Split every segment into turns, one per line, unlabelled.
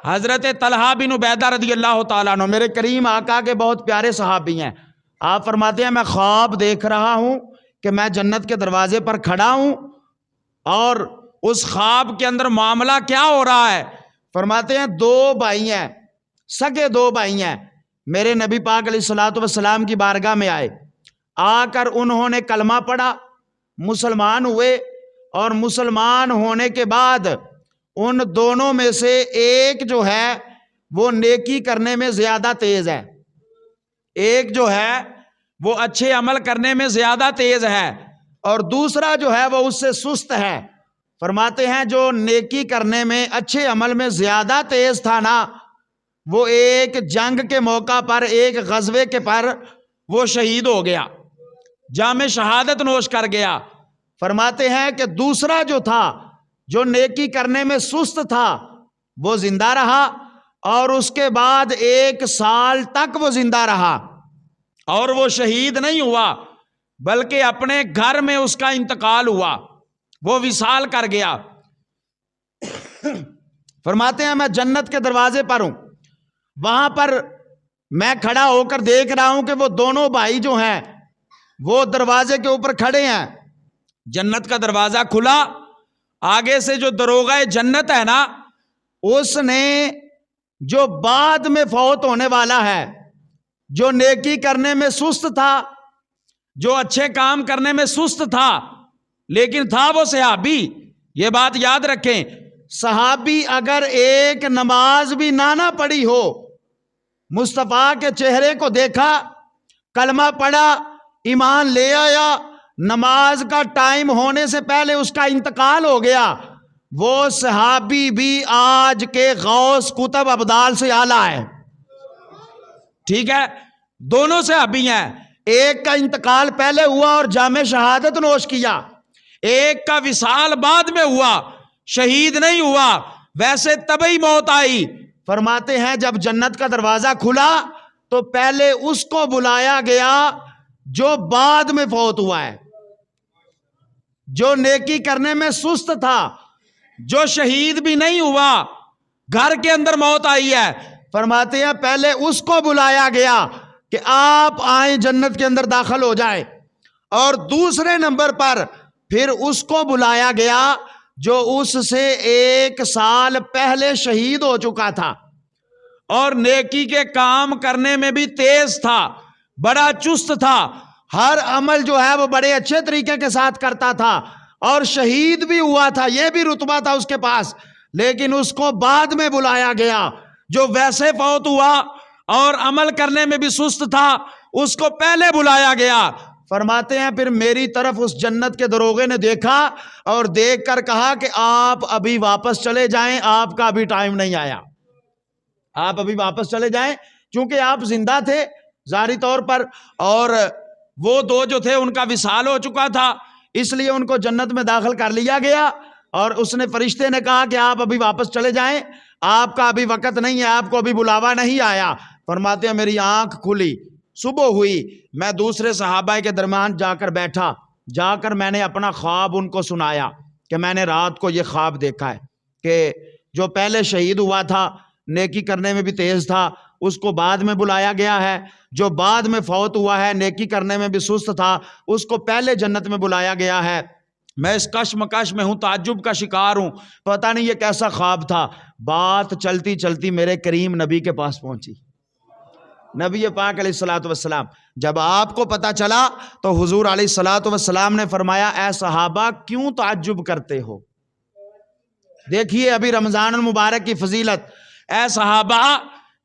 حضرت طلحہ بن عبیدہ رضی اللہ تعالیٰ عنہ میرے کریم آقا کے بہت پیارے صحابی ہیں. آپ فرماتے ہیں میں خواب دیکھ رہا ہوں کہ میں جنت کے دروازے پر کھڑا ہوں اور اس خواب کے اندر معاملہ کیا ہو رہا ہے. فرماتے ہیں دو بھائی ہیں، سگے دو بھائی ہیں، میرے نبی پاک علیہ الصلوۃ والسلام کی بارگاہ میں آئے. آ کر انہوں نے کلمہ پڑھا، مسلمان ہوئے، اور مسلمان ہونے کے بعد ان دونوں میں سے ایک جو ہے وہ نیکی کرنے میں زیادہ تیز ہے، ایک جو ہے وہ اچھے عمل کرنے میں زیادہ تیز ہے، اور دوسرا جو ہے وہ اس سے سست ہے. فرماتے ہیں جو نیکی کرنے میں اچھے عمل میں زیادہ تیز تھا نا، وہ ایک جنگ کے موقع پر، ایک غزوے کے پر وہ شہید ہو گیا، جام شہادت نوش کر گیا. فرماتے ہیں کہ دوسرا جو تھا، جو نیکی کرنے میں سست تھا، وہ زندہ رہا، اور اس کے بعد 1 سال تک وہ زندہ رہا، اور وہ شہید نہیں ہوا بلکہ اپنے گھر میں اس کا انتقال ہوا، وہ وصال کر گیا. فرماتے ہیں میں جنت کے دروازے پر ہوں، وہاں پر میں کھڑا ہو کر دیکھ رہا ہوں کہ وہ دونوں بھائی جو ہیں وہ دروازے کے اوپر کھڑے ہیں. جنت کا دروازہ کھلا، آگے سے جو دروغہ جنت ہے نا، اس نے جو بعد میں فوت ہونے والا ہے، جو نیکی کرنے میں سست تھا، جو اچھے کام کرنے میں سست تھا، لیکن تھا وہ صحابی. یہ بات یاد رکھیں، صحابی اگر ایک نماز بھی نہ پڑھی ہو، مصطفیٰ کے چہرے کو دیکھا، کلمہ پڑھا، ایمان لے آیا، نماز کا ٹائم ہونے سے پہلے اس کا انتقال ہو گیا، وہ صحابی بھی آج کے غوث قطب ابدال سے اعلیٰ ہے. ٹھیک ہے، دونوں صحابی ہیں، ایک کا انتقال پہلے ہوا اور جام شہادت نوش کیا، ایک کا وصال بعد میں ہوا، شہید نہیں ہوا، ویسے طبعی موت آئی. فرماتے ہیں جب جنت کا دروازہ کھلا تو پہلے اس کو بلایا گیا جو بعد میں فوت ہوا ہے، جو نیکی کرنے میں سست تھا، جو شہید بھی نہیں ہوا، گھر کے اندر موت آئی ہے. فرماتے ہیں پہلے اس کو بلایا گیا کہ آپ آئیں، جنت کے اندر داخل ہو جائیں، اور دوسرے نمبر پر پھر اس کو بلایا گیا جو اس سے 1 سال پہلے شہید ہو چکا تھا، اور نیکی کے کام کرنے میں بھی تیز تھا، بڑا چست تھا، ہر عمل جو ہے وہ بڑے اچھے طریقے کے ساتھ کرتا تھا، اور شہید بھی ہوا تھا، یہ بھی رتبہ تھا اس کے پاس. لیکن اس کو بعد میں بلایا گیا، جو ویسے فوت ہوا اور عمل کرنے میں بھی سست تھا، اس کو پہلے بلایا گیا. فرماتے ہیں پھر میری طرف اس جنت کے دروغے نے دیکھا اور دیکھ کر کہا کہ آپ ابھی واپس چلے جائیں، آپ کا ابھی ٹائم نہیں آیا، آپ ابھی واپس چلے جائیں، چونکہ آپ زندہ تھے ظاہری طور پر، اور وہ دو جو تھے ان کا وصال ہو چکا تھا، اس لیے ان کو جنت میں داخل کر لیا گیا. اور اس نے فرشتے نے کہا کہ آپ ابھی واپس چلے جائیں، آپ کا ابھی وقت نہیں ہے، آپ کو ابھی بلاوا نہیں آیا. فرماتے ہیں میری آنکھ کھلی، صبح ہوئی، میں دوسرے صحابہ کے درمیان جا کر بیٹھا، جا کر میں نے اپنا خواب ان کو سنایا کہ میں نے رات کو یہ خواب دیکھا ہے کہ جو پہلے شہید ہوا تھا، نیکی کرنے میں بھی تیز تھا، اس کو بعد میں بلایا گیا ہے، جو بعد میں فوت ہوا ہے، نیکی کرنے میں بھی سست تھا، اس کو پہلے جنت میں بلایا گیا ہے. میں اس کشمکش میں ہوں، تعجب کا شکار ہوں، پتہ نہیں یہ کیسا خواب تھا. بات چلتی چلتی میرے کریم نبی کے پاس پہنچی. نبی پاک علیہ الصلوۃ والسلام جب آپ کو پتہ چلا تو حضور علیہ الصلوۃ والسلام نے فرمایا اے صحابہ کیوں تعجب کرتے ہو؟ دیکھیے ابھی رمضان المبارک کی فضیلت. اے صحابہ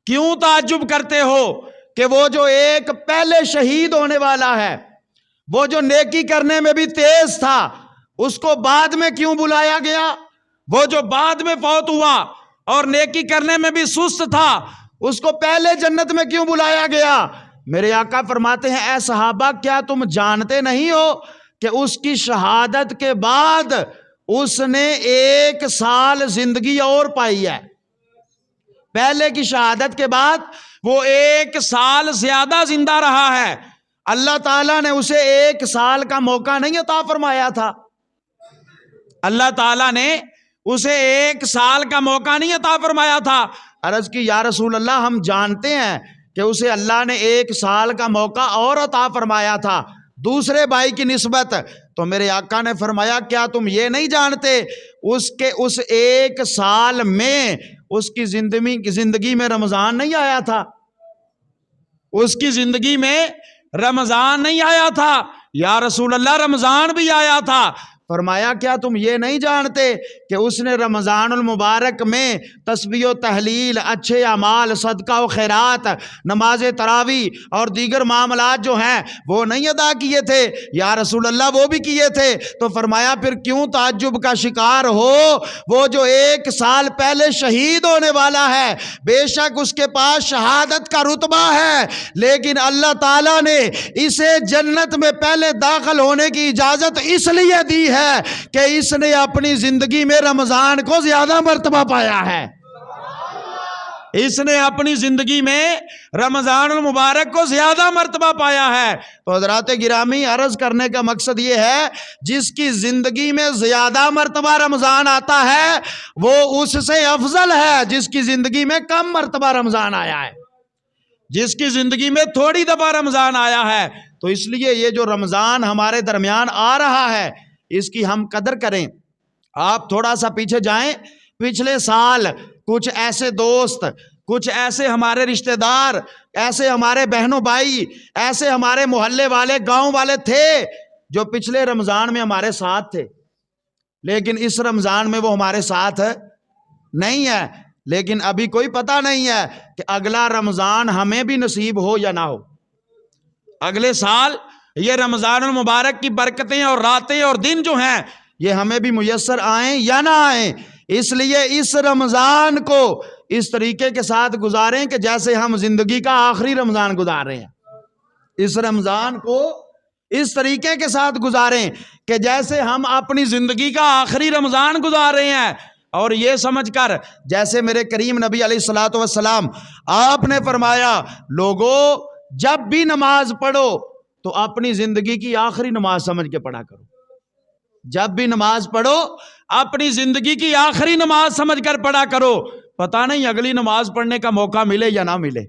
کیوں تعجب کرتے ہو کہ وہ جو ایک پہلے شہید ہونے والا ہے، وہ جو نیکی کرنے میں بھی تیز تھا، اس کو بعد میں کیوں بلایا گیا؟ وہ جو بعد میں فوت ہوا اور نیکی کرنے میں بھی سست تھا، اس کو پہلے جنت میں کیوں بلایا گیا؟ میرے آقا فرماتے ہیں اے صحابہ کیا تم جانتے نہیں ہو کہ اس کی شہادت کے بعد اس نے 1 سال زندگی اور پائی ہے؟ پہلے کی شہادت کے بعد وہ 1 سال زیادہ زندہ رہا ہے. اللہ تعالیٰ نے اسے 1 سال کا موقع نہیں عطا فرمایا تھا، اللہ تعالیٰ نے اسے 1 سال کا موقع نہیں عطا فرمایا تھا؟ عرض کی یا رسول اللہ ہم جانتے ہیں کہ اسے اللہ نے 1 سال کا موقع اور عطا فرمایا تھا دوسرے بھائی کی نسبت۔ تو میرے آقا نے فرمایا کیا تم یہ نہیں جانتے اس 1 سال میں اس کی زندگی میں رمضان نہیں آیا تھا؟ اس کی زندگی میں رمضان نہیں آیا تھا؟ یا رسول اللہ رمضان بھی آیا تھا۔ فرمایا کیا تم یہ نہیں جانتے کہ اس نے رمضان المبارک میں تسبیح و تحلیل، اچھے اعمال، صدقہ و خیرات، نماز تراویح اور دیگر معاملات جو ہیں وہ نہیں ادا کیے تھے؟ یا رسول اللہ وہ بھی کیے تھے۔ تو فرمایا پھر کیوں تعجب کا شکار ہو؟ وہ جو 1 سال پہلے شہید ہونے والا ہے بے شک اس کے پاس شہادت کا رتبہ ہے، لیکن اللہ تعالیٰ نے اسے جنت میں پہلے داخل ہونے کی اجازت اس لیے دی ہے کہ اس نے اپنی زندگی میں رمضان کو زیادہ مرتبہ پایا ہے۔ اس نے اپنی زندگی میں رمضان المبارک کو زیادہ مرتبہ پایا ہے۔ تو حضرات گرامی عرض کرنے کا مقصد یہ ہے جس کی زندگی میں زیادہ مرتبہ رمضان آتا ہے وہ اس سے افضل ہے جس کی زندگی میں کم مرتبہ رمضان آیا ہے، جس کی زندگی میں تھوڑی دفعہ رمضان آیا ہے۔ تو اس لیے یہ جو رمضان ہمارے درمیان آ رہا ہے اس کی ہم قدر کریں۔ آپ تھوڑا سا پیچھے جائیں، پچھلے سال کچھ ایسے دوست، کچھ ایسے ہمارے رشتہ دار، ایسے ہمارے بہنوں بھائی، ایسے ہمارے محلے والے، گاؤں والے تھے جو پچھلے رمضان میں ہمارے ساتھ تھے، لیکن اس رمضان میں وہ ہمارے ساتھ نہیں ہے۔ لیکن ابھی کوئی پتہ نہیں ہے کہ اگلا رمضان ہمیں بھی نصیب ہو یا نہ ہو، اگلے سال یہ رمضان المبارک کی برکتیں اور راتیں اور دن جو ہیں یہ ہمیں بھی میسر آئیں یا نہ آئیں۔ اس لیے اس رمضان کو اس طریقے کے ساتھ گزاریں کہ جیسے ہم زندگی کا آخری رمضان گزار رہے ہیں۔ اس رمضان کو اس طریقے کے ساتھ گزاریں کہ جیسے ہم اپنی زندگی کا آخری رمضان گزار رہے ہیں، اور یہ سمجھ کر جیسے میرے کریم نبی علیہ الصلوۃ والسلام آپ نے فرمایا لوگو جب بھی نماز پڑھو تو اپنی زندگی کی آخری نماز سمجھ کے پڑھا کرو۔ جب بھی نماز پڑھو اپنی زندگی کی آخری نماز سمجھ کر پڑھا کرو، پتہ نہیں اگلی نماز پڑھنے کا موقع ملے یا نہ ملے۔